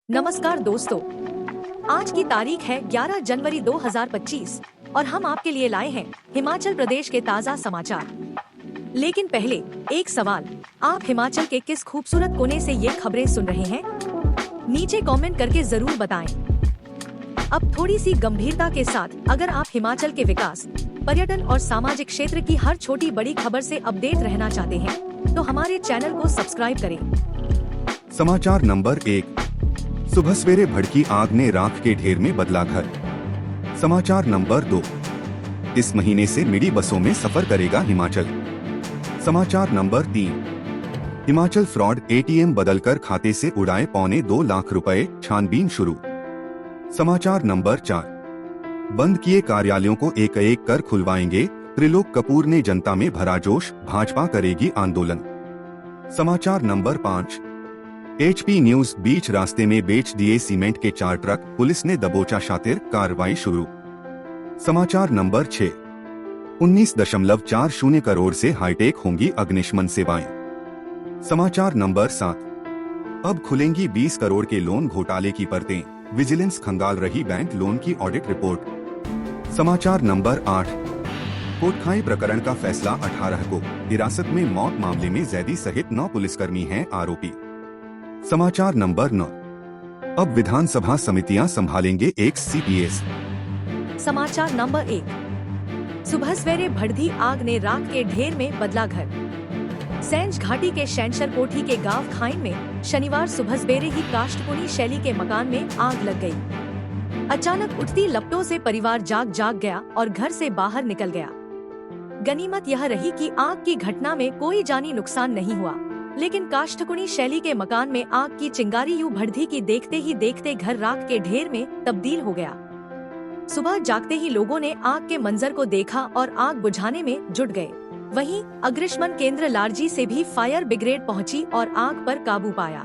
नमस्कार दोस्तों, आज की तारीख है 11 जनवरी 2025 और हम आपके लिए लाए हैं हिमाचल प्रदेश के ताज़ा समाचार। लेकिन पहले एक सवाल, आप हिमाचल के किस खूबसूरत कोने से ये खबरें सुन रहे हैं? नीचे कमेंट करके जरूर बताएं। अब थोड़ी सी गंभीरता के साथ, अगर आप हिमाचल के विकास, पर्यटन और सामाजिक क्षेत्र की हर छोटी बड़ी खबर से अपडेट रहना चाहते हैं, तो हमारे चैनल को सब्सक्राइब करें। समाचार नंबर 1, सुबह सवेरे भड़की आग ने राख के ढेर में बदला घर। समाचार नंबर 2, इस महीने से मिडी बसों में सफर करेगा हिमाचल। समाचार नंबर 3, हिमाचल फ्रॉड, एटीएम बदलकर खाते से उड़ाए 2.25 लाख रुपए, छानबीन शुरू। समाचार नंबर 4, बंद किए कार्यालयों को एक एक कर खुलवाएंगे, त्रिलोक कपूर ने जनता में भरा जोश, भाजपा करेगी आंदोलन। समाचार नंबर 5, HP न्यूज, बीच रास्ते में बेच दिए सीमेंट के 4 ट्रक, पुलिस ने दबोचा शातिर, कार्रवाई शुरू। समाचार नंबर 6, 19.40 करोड़ से हाईटेक होंगी अग्निशमन सेवाएं। समाचार नंबर 7, अब खुलेंगी 20 करोड़ के लोन घोटाले की परतें, विजिलेंस खंगाल रही बैंक लोन की ऑडिट रिपोर्ट। समाचार नंबर 8, कोटखाई प्रकरण का फैसला 18 को, हिरासत में मौत मामले में जैदी सहित 9 पुलिसकर्मी हैं आरोपी। समाचार नंबर 9, अब विधानसभा समितियां संभालेंगे CPS। समाचार नंबर 1, सुबह सवेरे भड़की आग ने राख के ढेर में बदला घर। सेंज घाटी के शैनशर कोठी के गांव खाइन में शनिवार सुबह सवेरे ही काष्ठकुनी शैली के मकान में आग लग गई। अचानक उठती लपटों से परिवार जाग गया और घर से बाहर निकल गया। गनीमत यह रही कि आग की घटना में कोई जानी नुकसान नहीं हुआ, लेकिन काष्ठकुनी शैली के मकान में आग की चिंगारी यूं बढ़ती कि देखते ही देखते घर राख के ढेर में तब्दील हो गया। सुबह जागते ही लोगों ने आग के मंजर को देखा और आग बुझाने में जुट गए। वहीं अग्निशमन केंद्र लारजी से भी फायर ब्रिगेड पहुंची और आग पर काबू पाया।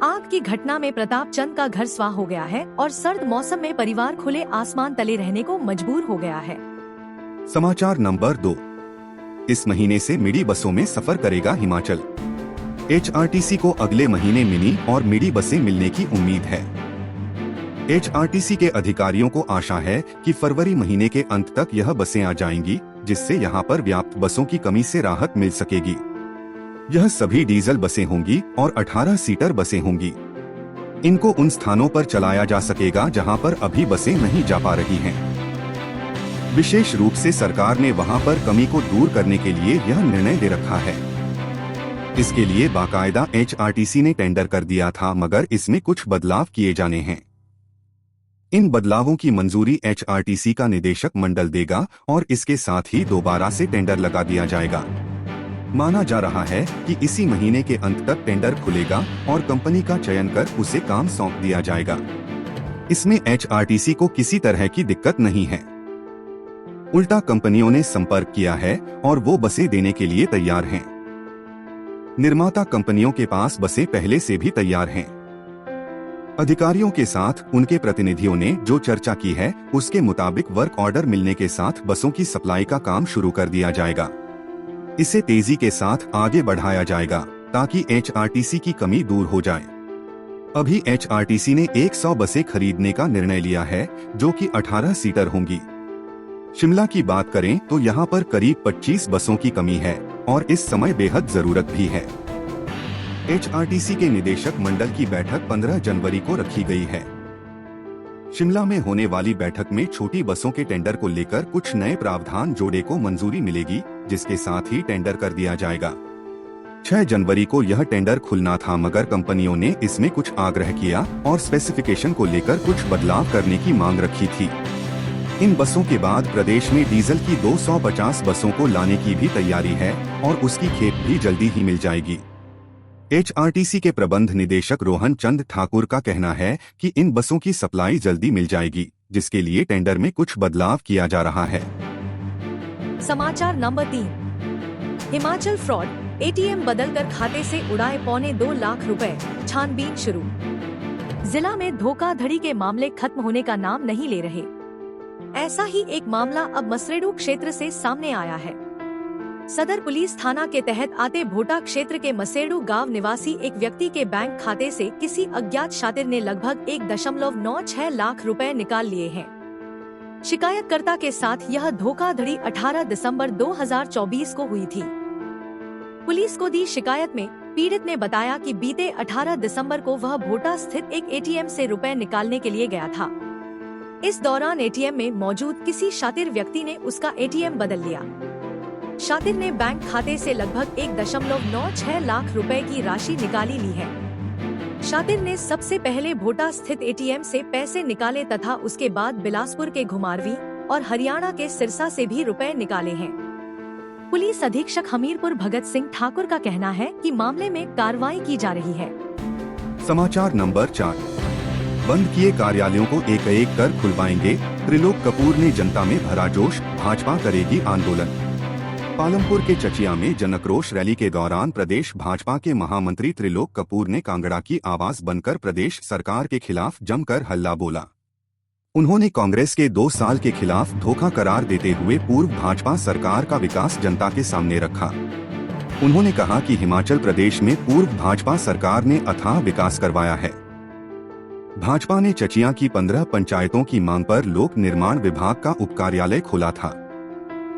आग की घटना में प्रताप चंद का घर स्वाह हो गया है और सर्द मौसम में परिवार खुले आसमान तले रहने को मजबूर हो गया है। समाचार नंबर 2, इस महीने से मिडी बसों में सफर करेगा हिमाचल। HRTC को अगले महीने मिनी और मिडी बसें मिलने की उम्मीद है। HRTC के अधिकारियों को आशा है कि फरवरी महीने के अंत तक यह बसें आ जाएंगी, जिससे यहां पर व्याप्त बसों की कमी से राहत मिल सकेगी। यह सभी डीजल बसें होंगी और 18 सीटर बसें होंगी। इनको उन स्थानों पर चलाया जा सकेगा जहां पर अभी बसें नहीं जा पा रही हैं। विशेष रूप से सरकार ने वहां पर कमी को दूर करने के लिए यह निर्णय ले रखा है। इसके लिए बाकायदा HRTC ने टेंडर कर दिया था, मगर इसमें कुछ बदलाव किए जाने हैं। इन बदलावों की मंजूरी HRTC का निदेशक मंडल देगा और इसके साथ ही दोबारा से टेंडर लगा दिया जाएगा। माना जा रहा है कि इसी महीने के अंत तक टेंडर खुलेगा और कंपनी का चयन कर उसे काम सौंप दिया जाएगा। इसमें HRTC को किसी तरह की दिक्कत नहीं है। उल्टा कंपनियों ने संपर्क किया है और वो बसें देने के लिए तैयार हैं। निर्माता कंपनियों के पास बसें पहले से भी तैयार हैं। अधिकारियों के साथ उनके प्रतिनिधियों ने जो चर्चा की है, उसके मुताबिक वर्क ऑर्डर मिलने के साथ बसों की सप्लाई का काम शुरू कर दिया जाएगा। इसे तेजी के साथ आगे बढ़ाया जाएगा ताकि HRTC की कमी दूर हो जाए। अभी HRTC ने 100 बसें खरीदने का निर्णय लिया है, जो कि 18 सीटर होंगी। शिमला की बात करें तो यहाँ पर करीब 25 बसों की कमी है और इस समय बेहद जरूरत भी है। HRTC के निदेशक मंडल की बैठक 15 जनवरी को रखी गई है। शिमला में होने वाली बैठक में छोटी बसों के टेंडर को लेकर कुछ नए प्रावधान जोड़े को मंजूरी मिलेगी, जिसके साथ ही टेंडर कर दिया जाएगा। 6 जनवरी को यह टेंडर खुलना था, मगर कंपनियों ने इसमें कुछ आग्रह किया और स्पेसिफिकेशन को लेकर कुछ बदलाव करने की मांग रखी थी। इन बसों के बाद प्रदेश में डीजल की 250 बसों को लाने की भी तैयारी है और उसकी खेप भी जल्दी ही मिल जाएगी। HRTC के प्रबंध निदेशक रोहन चंद ठाकुर का कहना है कि इन बसों की सप्लाई जल्दी मिल जाएगी, जिसके लिए टेंडर में कुछ बदलाव किया जा रहा है। समाचार नंबर 3, हिमाचल फ्रॉड, ATM बदलकर खाते से उड़ाए 2.25 लाख रुपए, छानबीन शुरू। जिला में धोखाधड़ी के मामले खत्म होने का नाम नहीं ले रहे। ऐसा ही एक मामला अब मसरेडू क्षेत्र से सामने आया है। सदर पुलिस थाना के तहत आते भोटा क्षेत्र के मसेड़ू गांव निवासी एक व्यक्ति के बैंक खाते से किसी अज्ञात शातिर ने लगभग 1.96 लाख रुपए निकाल लिए हैं। शिकायतकर्ता के साथ यह धोखाधड़ी 18 दिसंबर 2024 को हुई थी। पुलिस को दी शिकायत में पीड़ित ने बताया कि बीते 18 दिसंबर को वह भोटा स्थित एक एटीएम से रुपए निकालने के लिए गया था। इस दौरान एटीएम में मौजूद किसी शातिर व्यक्ति ने उसका एटीएम बदल लिया। शातिर ने बैंक खाते से लगभग 1.96 लाख रुपए की राशि निकाली ली है। शातिर ने सबसे पहले भोटा स्थित एटीएम से पैसे निकाले तथा उसके बाद बिलासपुर के घुमारवी और हरियाणा के सिरसा से भी रुपए निकाले हैं। पुलिस अधीक्षक हमीरपुर भगत सिंह ठाकुर का कहना है कि मामले में कार्रवाई की जा रही है। समाचार नंबर 4। बंद किए कार्यालयों को एक एक कर खुलवाएंगे, त्रिलोक कपूर ने जनता में भरा जोश, भाजपा करेगी आंदोलन। पालमपुर के चचिया में जनक्रोश रैली के दौरान प्रदेश भाजपा के महामंत्री त्रिलोक कपूर ने कांगड़ा की आवाज बनकर प्रदेश सरकार के खिलाफ जमकर हल्ला बोला। उन्होंने कांग्रेस के 2 साल के खिलाफ धोखा करार देते हुए पूर्व भाजपा सरकार का विकास जनता के सामने रखा। उन्होंने कहा कि हिमाचल प्रदेश में पूर्व भाजपा सरकार ने अथाह विकास करवाया है। भाजपा ने चचिया की 15 पंचायतों की मांग पर लोक निर्माण विभाग का उप कार्यालय खोला था।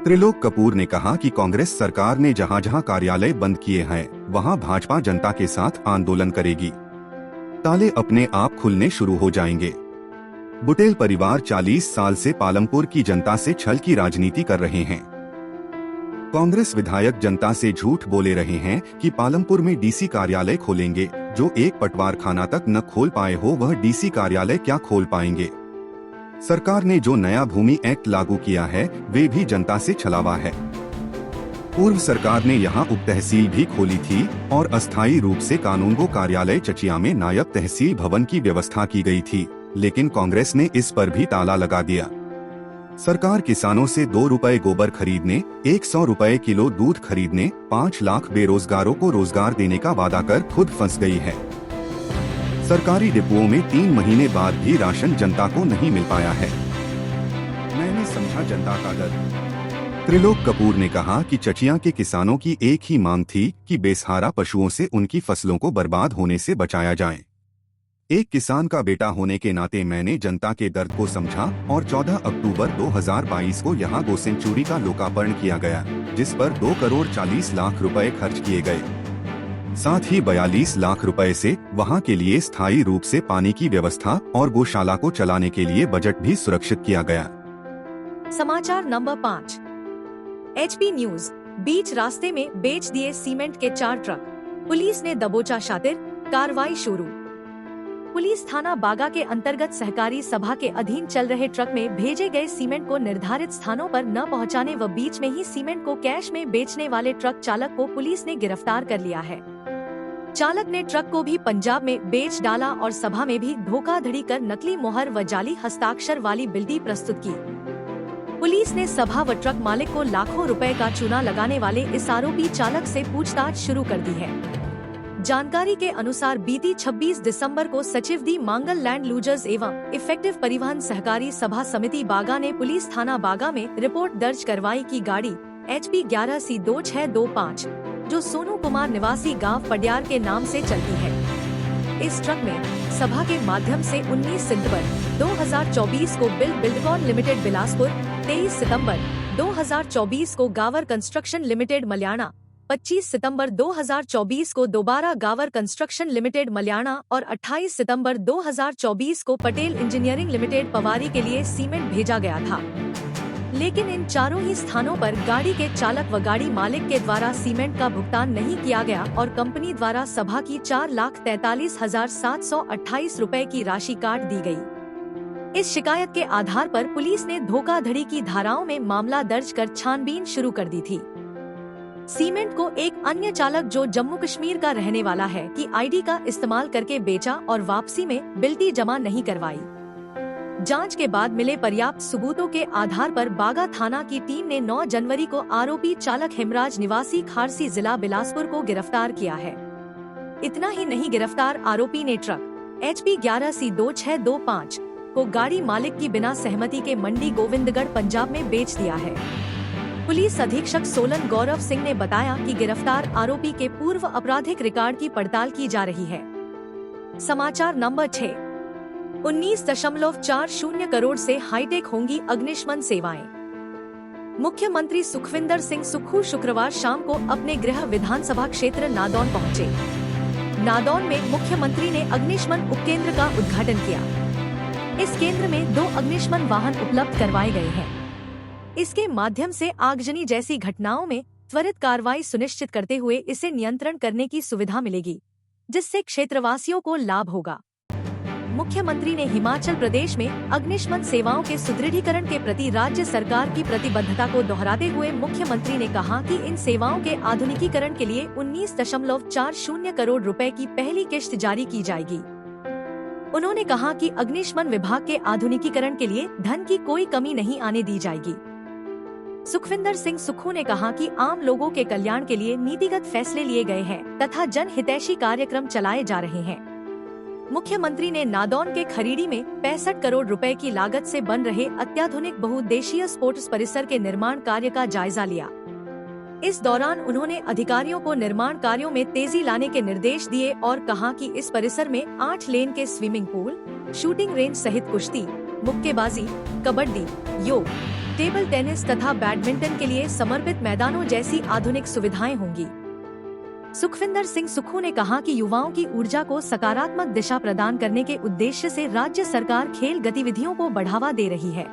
त्रिलोक कपूर ने कहा कि कांग्रेस सरकार ने जहां जहां कार्यालय बंद किए हैं, वहां भाजपा जनता के साथ आंदोलन करेगी। ताले अपने आप खुलने शुरू हो जाएंगे। बुटेल परिवार 40 साल से पालमपुर की जनता से छल की राजनीति कर रहे हैं। कांग्रेस विधायक जनता से झूठ बोले रहे हैं कि पालमपुर में डीसी कार्यालय खोलेंगे। जो एक पटवार खाना तक न खोल पाए हो, वह डीसी कार्यालय क्या खोल पाएंगे। सरकार ने जो नया भूमि एक्ट लागू किया है, वे भी जनता से छलावा है। पूर्व सरकार ने यहां उप तहसील भी खोली थी और अस्थायी रूप से कानूनगो कार्यालय चचिया में नायब तहसील भवन की व्यवस्था की गई थी, लेकिन कांग्रेस ने इस पर भी ताला लगा दिया। सरकार किसानों से 2 रुपए गोबर खरीदने, 100 रुपए किलो दूध खरीदने, 5 लाख बेरोजगारों को रोजगार देने का वादा कर खुद फंस गई है। सरकारी डिपुओं में 3 महीने बाद भी राशन जनता को नहीं मिल पाया है। मैंने समझा जनता का दर्द। त्रिलोक कपूर ने कहा कि चचिया के किसानों की एक ही मांग थी कि बेसहारा पशुओं से उनकी फसलों को बर्बाद होने से बचाया जाए। एक किसान का बेटा होने के नाते मैंने जनता के दर्द को समझा और 14 अक्टूबर 2022 को यहां गो सेंचुरी का लोकार्पण किया गया, जिस पर 2 करोड़ 40 लाख रुपए खर्च किए गए। साथ ही 42 लाख रुपए से वहां के लिए स्थायी रूप से पानी की व्यवस्था और गौशाला को चलाने के लिए बजट भी सुरक्षित किया गया। समाचार नंबर 5। HP news. बीच रास्ते में बेच दिए सीमेंट के 4 ट्रक, पुलिस ने दबोचा शातिर, कार्रवाई शुरू। पुलिस थाना बागा के अंतर्गत सहकारी सभा के अधीन चल रहे ट्रक में भेजे गए सीमेंट को निर्धारित स्थानों पर न पहुंचाने व बीच में ही सीमेंट को कैश में बेचने वाले ट्रक चालक को पुलिस ने गिरफ्तार कर लिया है। चालक ने ट्रक को भी पंजाब में बेच डाला और सभा में भी धोखाधड़ी कर नकली मोहर व जाली हस्ताक्षर वाली बिल्डी प्रस्तुत की। पुलिस ने सभा व ट्रक मालिक को लाखों रुपए का चूना लगाने वाले इस आरोपी चालक से पूछताछ शुरू कर दी है। जानकारी के अनुसार बीती 26 दिसंबर को सचिव दी मांगल लैंड लूजर्स एवं इफेक्टिव परिवहन सहकारी सभा समिति बागा ने पुलिस थाना बागा में रिपोर्ट दर्ज करवाई की गाड़ी HP 11C2625 जो सोनू कुमार निवासी गांव पडियार के नाम से चलती है। इस ट्रक में सभा के माध्यम से 19 सितंबर 2024 को बिल्डकॉन लिमिटेड बिलासपुर, 23 सितंबर 2024 को गावर कंस्ट्रक्शन लिमिटेड मल्याणा, 25 सितंबर 2024 को दोबारा गावर कंस्ट्रक्शन लिमिटेड मल्याणा और 28 सितंबर 2024 को पटेल इंजीनियरिंग लिमिटेड पवारी के लिए सीमेंट भेजा गया था। लेकिन इन चारों ही स्थानों पर गाड़ी के चालक व गाड़ी मालिक के द्वारा सीमेंट का भुगतान नहीं किया गया और कंपनी द्वारा सभा की 4,43,728 रुपए की राशि काट दी गई। इस शिकायत के आधार पर पुलिस ने धोखाधड़ी की धाराओं में मामला दर्ज कर छानबीन शुरू कर दी थी। सीमेंट को एक अन्य चालक जो जम्मू कश्मीर का रहने वाला है की ID का इस्तेमाल करके बेचा और वापसी में बिल्टी जमा नहीं करवाई। जांच के बाद मिले पर्याप्त सबूतों के आधार पर बागा थाना की टीम ने 9 जनवरी को आरोपी चालक हिमराज निवासी खारसी जिला बिलासपुर को गिरफ्तार किया है। इतना ही नहीं, गिरफ्तार आरोपी ने ट्रक HP 11C2625 को गाड़ी मालिक की बिना सहमति के मंडी गोविंदगढ़ पंजाब में बेच दिया है। पुलिस अधीक्षक सोलन गौरव सिंह ने बताया कि गिरफ्तार आरोपी के पूर्व आपराधिक रिकॉर्ड की पड़ताल की जा रही है। समाचार नंबर 6। 19.40 करोड़ से हाईटेक होंगी अग्निशमन सेवाएं। मुख्यमंत्री सुखविंदर सिंह सुक्खू शुक्रवार शाम को अपने गृह विधानसभा क्षेत्र नादौन पहुंचे। नादौन में मुख्यमंत्री ने अग्निशमन उपकेंद्र का उद्घाटन किया। इस केंद्र में 2 अग्निशमन वाहन उपलब्ध करवाए गए हैं। इसके माध्यम से आगजनी जैसी घटनाओं में त्वरित कार्रवाई सुनिश्चित करते हुए इसे नियंत्रण करने की सुविधा मिलेगी, जिससे क्षेत्रवासियों को लाभ होगा। मुख्यमंत्री ने हिमाचल प्रदेश में अग्निशमन सेवाओं के सुदृढ़ीकरण के प्रति राज्य सरकार की प्रतिबद्धता को दोहराते हुए मुख्यमंत्री ने कहा कि इन सेवाओं के आधुनिकीकरण के लिए 19.40 करोड़ रुपए की पहली किश्त जारी की जाएगी। उन्होंने कहा कि अग्निशमन विभाग के आधुनिकीकरण के लिए धन की कोई कमी नहीं आने दी जाएगी। सुखविंदर सिंह सुक्खू ने कहा कि आम लोगों के कल्याण के लिए नीतिगत फैसले लिए गए हैं तथा जन हितैषी कार्यक्रम चलाए जा रहे हैं। मुख्यमंत्री ने नादौन के खरीड़ी में 65 करोड़ रुपए की लागत से बन रहे अत्याधुनिक बहुउद्देशीय स्पोर्ट्स परिसर के निर्माण कार्य का जायजा लिया। इस दौरान उन्होंने अधिकारियों को निर्माण कार्यों में तेजी लाने के निर्देश दिए और कहा कि इस परिसर में 8 लेन के स्विमिंग पूल, शूटिंग रेंज सहित कुश्ती, मुक्केबाजी, कबड्डी, योग, टेबल टेनिस तथा बैडमिंटन के लिए समर्पित मैदानों जैसी आधुनिक सुविधाएं होंगी। सुखविंदर सिंह सुक्खू ने कहा कि युवाओं की ऊर्जा को सकारात्मक दिशा प्रदान करने के उद्देश्य से राज्य सरकार खेल गतिविधियों को बढ़ावा दे रही है।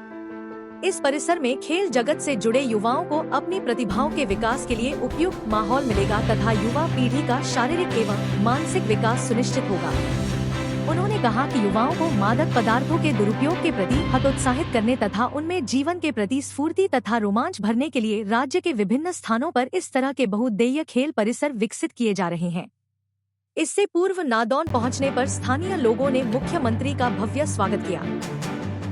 इस परिसर में खेल जगत से जुड़े युवाओं को अपनी प्रतिभाओं के विकास के लिए उपयुक्त माहौल मिलेगा तथा युवा पीढ़ी का शारीरिक एवं मानसिक विकास सुनिश्चित होगा। उन्होंने कहा कि युवाओं को मादक पदार्थों के दुरुपयोग के प्रति हतोत्साहित करने तथा उनमें जीवन के प्रति स्फूर्ति तथा रोमांच भरने के लिए राज्य के विभिन्न स्थानों पर इस तरह के बहुउद्देशीय खेल परिसर विकसित किए जा रहे हैं। इससे पूर्व नादौन पहुंचने पर स्थानीय लोगों ने मुख्यमंत्री का भव्य स्वागत किया।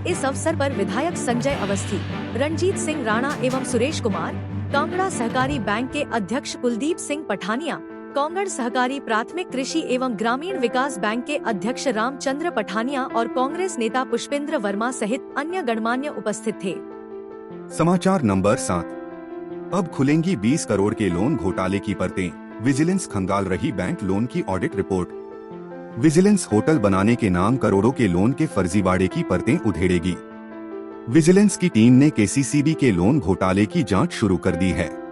इस अवसर पर विधायक संजय अवस्थी, रणजीत सिंह राणा एवं सुरेश कुमार, कांगड़ा सहकारी बैंक के अध्यक्ष कुलदीप सिंह पठानिया, कांगड़ सहकारी प्राथमिक कृषि एवं ग्रामीण विकास बैंक के अध्यक्ष रामचंद्र पठानिया और कांग्रेस नेता पुष्पेंद्र वर्मा सहित अन्य गणमान्य उपस्थित थे। समाचार नंबर 7। अब खुलेंगी 20 करोड़ के लोन घोटाले की परतें, विजिलेंस खंगाल रही बैंक लोन की ऑडिट रिपोर्ट। विजिलेंस होटल बनाने के नाम करोड़ों के लोन के फर्जीवाड़े की परतें उधेड़ेगी। विजिलेंस की टीम ने केसीसीबी के लोन घोटाले की जांच शुरू कर दी है।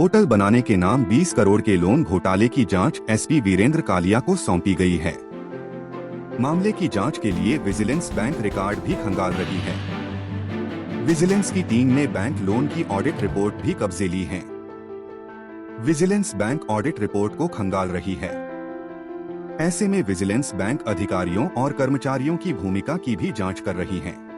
होटल बनाने के नाम 20 करोड़ के लोन घोटाले की जांच एसपी वीरेंद्र कालिया को सौंपी गई है। मामले की जांच के लिए विजिलेंस बैंक रिकॉर्ड भी खंगाल रही है। विजिलेंस की टीम ने बैंक लोन की ऑडिट रिपोर्ट भी कब्जे ली है। विजिलेंस बैंक ऑडिट रिपोर्ट को खंगाल रही है। ऐसे में विजिलेंस बैंक अधिकारियों और कर्मचारियों की भूमिका की भी जांच कर रही है।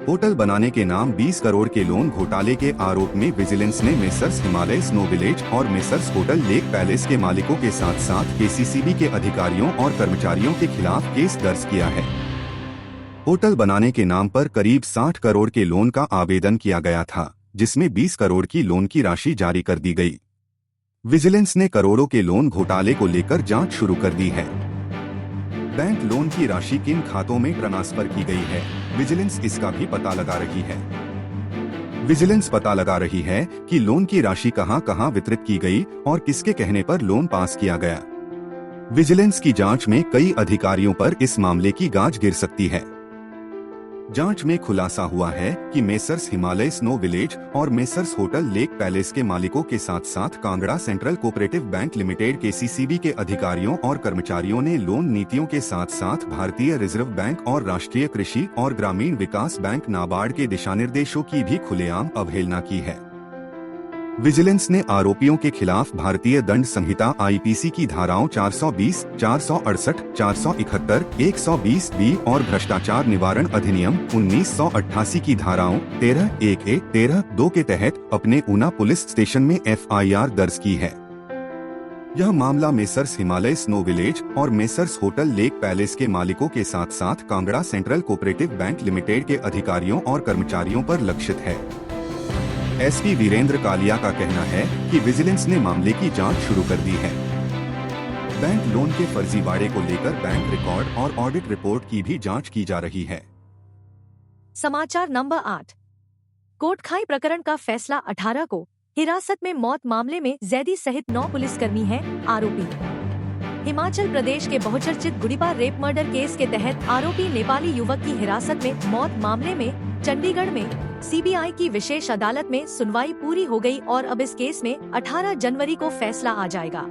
होटल बनाने के नाम 20 करोड़ के लोन घोटाले के आरोप में विजिलेंस ने मेसर्स हिमालय स्नो विलेज और मेसर्स होटल लेक पैलेस के मालिकों के साथ साथ केसीसीबी के अधिकारियों और कर्मचारियों के खिलाफ केस दर्ज किया है। होटल बनाने के नाम पर करीब 60 करोड़ के लोन का आवेदन किया गया था, जिसमें 20 करोड़ की लोन की राशि जारी कर दी गई। विजिलेंस ने करोड़ों के लोन घोटाले को लेकर जांच शुरू कर दी है। बैंक लोन की राशि किन खातों में ट्रांसफर की गई है, विजिलेंस इसका भी पता लगा रही है। विजिलेंस पता लगा रही है कि लोन की राशि कहां-कहां वितरित की गई और किसके कहने पर लोन पास किया गया। विजिलेंस की जांच में कई अधिकारियों पर इस मामले की गाज गिर सकती है। जांच में खुलासा हुआ है कि मेसर्स हिमालय स्नो विलेज और मेसर्स होटल लेक पैलेस के मालिकों के साथ साथ Kangra central cooperative bank limited KCCB के अधिकारियों और कर्मचारियों ने लोन नीतियों के साथ साथ भारतीय रिजर्व बैंक और राष्ट्रीय कृषि और ग्रामीण विकास बैंक नाबार्ड के दिशानिर्देशों की भी खुलेआम अवहेलना की है। विजिलेंस ने आरोपियों के खिलाफ भारतीय दंड संहिता आईपीसी की धाराओं 420, 468, 471, 120 बी और भ्रष्टाचार निवारण अधिनियम 1988 की धाराओं 13(1)(a), 13(2) के तहत अपने ऊना पुलिस स्टेशन में एफआईआर दर्ज की है। यह मामला मेसर्स हिमालय स्नो विलेज और मेसर्स होटल लेक पैलेस के मालिकों के साथ साथ Kangra central cooperative bank limited के अधिकारियों और कर्मचारियों पर लक्षित है। एसपी वीरेंद्र कालिया का कहना है कि विजिलेंस ने मामले की जांच शुरू कर दी है। बैंक लोन के फर्जीवाड़े को लेकर बैंक रिकॉर्ड और ऑडिट रिपोर्ट की भी जांच की जा रही है। समाचार नंबर 8। कोटखाई प्रकरण का फैसला 18 को हिरासत में मौत मामले में जैदी सहित 9 पुलिसकर्मी हैं आरोपी। हिमाचल प्रदेश के बहुचर्चित गुड़ीपा रेप मर्डर केस के तहत आरोपी नेपाली युवक की हिरासत में मौत मामले में चंडीगढ़ में सीबीआई की विशेष अदालत में सुनवाई पूरी हो गई और अब इस केस में 18 जनवरी को फैसला आ जाएगा।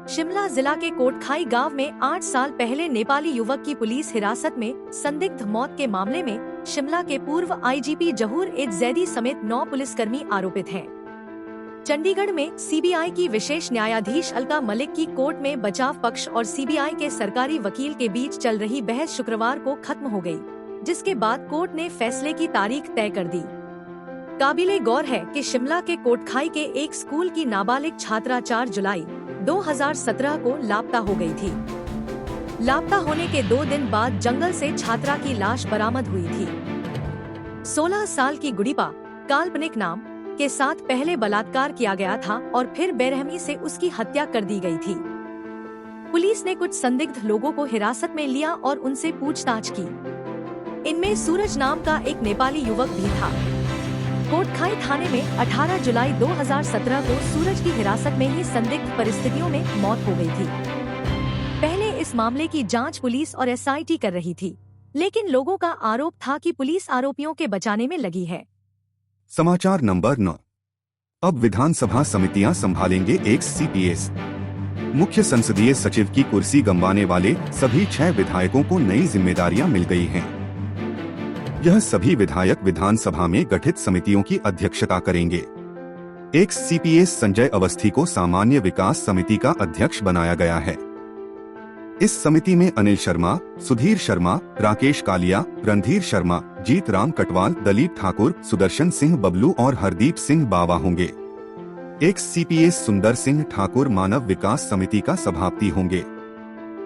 शिमला जिला के कोटखाई गांव में 8 साल पहले नेपाली युवक की पुलिस हिरासत में संदिग्ध मौत के मामले में शिमला के पूर्व आईजीपी जहूर ए जैदी समेत 9 पुलिसकर्मी आरोपित हैं। चंडीगढ़ में सीबीआई की विशेष न्यायाधीश अलका मलिक की कोर्ट में बचाव पक्ष और सीबीआई के सरकारी वकील के बीच चल रही बहस शुक्रवार को खत्म हो गई, जिसके बाद कोर्ट ने फैसले की तारीख तय कर दी। काबिले गौर है कि शिमला के कोटखाई के एक स्कूल की नाबालिग छात्रा 4 जुलाई 2017 को लापता हो गई थी। लापता होने के 2 दिन बाद जंगल से छात्रा की लाश बरामद हुई थी। 16 साल की गुड़ीपा काल्पनिक नाम के साथ पहले बलात्कार किया गया था और फिर बेरहमी से उसकी हत्या कर दी गई थी। पुलिस ने कुछ संदिग्ध लोगों को हिरासत में लिया और उनसे पूछताछ की। इनमें सूरज नाम का एक नेपाली युवक भी था। कोटखाई थाने में 18 जुलाई 2017 को सूरज की हिरासत में ही संदिग्ध परिस्थितियों में मौत हो गई थी। पहले इस मामले की जांच पुलिस और एसआईटी कर रही थी, लेकिन लोगों का आरोप था कि पुलिस आरोपियों के बचाने में लगी है। समाचार नंबर 9। अब विधानसभा समितियां संभालेंगे एक्स-सीपीएस। मुख्य संसदीय सचिव की कुर्सी गंवाने वाले सभी 6 विधायकों को नई जिम्मेदारियां मिल गई हैं। यह सभी विधायक विधानसभा में गठित समितियों की अध्यक्षता करेंगे। एक्स-सीपीएस संजय अवस्थी को सामान्य विकास समिति का अध्यक्ष बनाया गया है। इस समिति में अनिल शर्मा, सुधीर शर्मा, राकेश कालिया, रणधीर शर्मा, जीत राम कटवाल, दलीप ठाकुर, सुदर्शन सिंह बबलू और हरदीप सिंह बावा होंगे। एक्स-सीपीएस सुंदर सिंह ठाकुर मानव विकास समिति का सभापति होंगे।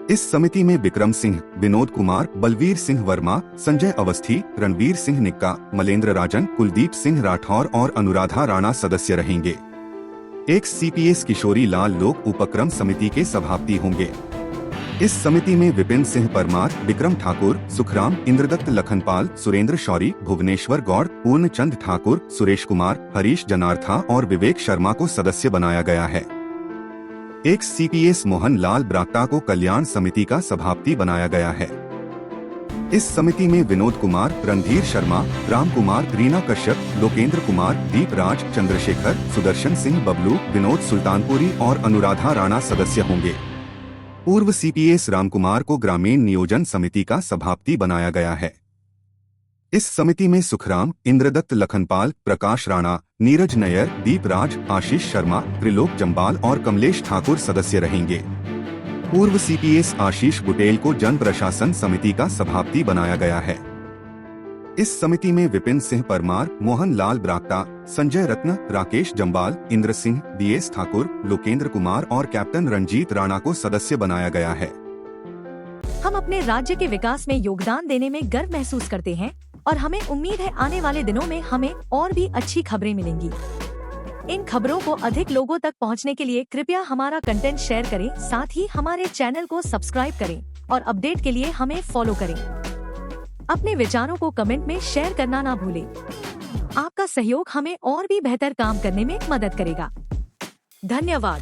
इस समिति में विक्रम सिंह, विनोद कुमार, बलवीर सिंह वर्मा, संजय अवस्थी, रणवीर सिंह निक्का, मलेंद्र राजन, कुलदीप सिंह राठौर और अनुराधा राणा सदस्य रहेंगे। एक्स-सीपीएस किशोरी लाल लोक उपक्रम समिति के सभापति होंगे। इस समिति में विपिन सिंह परमार, विक्रम ठाकुर, सुखराम, इंद्रदत्त लखनपाल, सुरेंद्र शौरी, भुवनेश्वर गौड़, पूर्णचंद ठाकुर, सुरेश कुमार, हरीश जनार्था और विवेक शर्मा को सदस्य बनाया गया है। एक्स-सीपीएस मोहन लाल ब्राक्टा को कल्याण समिति का सभापति बनाया गया है। इस समिति में विनोद कुमार, रणधीर शर्मा, राम कुमार, रीना कश्यप, लोकेंद्र कुमार, दीप राज, चंद्रशेखर, सुदर्शन सिंह बबलू, विनोद सुल्तानपुरी और अनुराधा राणा सदस्य होंगे। पूर्व सीपीएस रामकुमार को ग्रामीण नियोजन समिति का सभापति बनाया गया है। इस समिति में सुखराम, इंद्रदत्त लखनपाल, प्रकाश राणा, नीरज नैयर, दीप राज, आशीष शर्मा, त्रिलोक जम्बाल और कमलेश ठाकुर सदस्य रहेंगे। पूर्व सीपीएस आशीष बुटेल को जन प्रशासन समिति का सभापति बनाया गया है। इस समिति में विपिन सिंह परमार, मोहन लाल ब्राक्टा, संजय रत्न, राकेश जम्बाल, इंद्र सिंह, डीएस ठाकुर, लोकेंद्र कुमार और कैप्टन रंजीत राणा को सदस्य बनाया गया है। हम अपने राज्य के विकास में योगदान देने में गर्व महसूस करते हैं और हमें उम्मीद है आने वाले दिनों में हमें और भी अच्छी खबरें मिलेंगी। इन खबरों को अधिक लोगों तक पहुंचने के लिए कृपया हमारा कंटेंट शेयर करें, साथ ही हमारे चैनल को सब्सक्राइब करें और अपडेट के लिए हमें फॉलो करें। अपने विचारों को कमेंट में शेयर करना ना भूलें। आपका सहयोग हमें और भी बेहतर काम करने में मदद करेगा। धन्यवाद।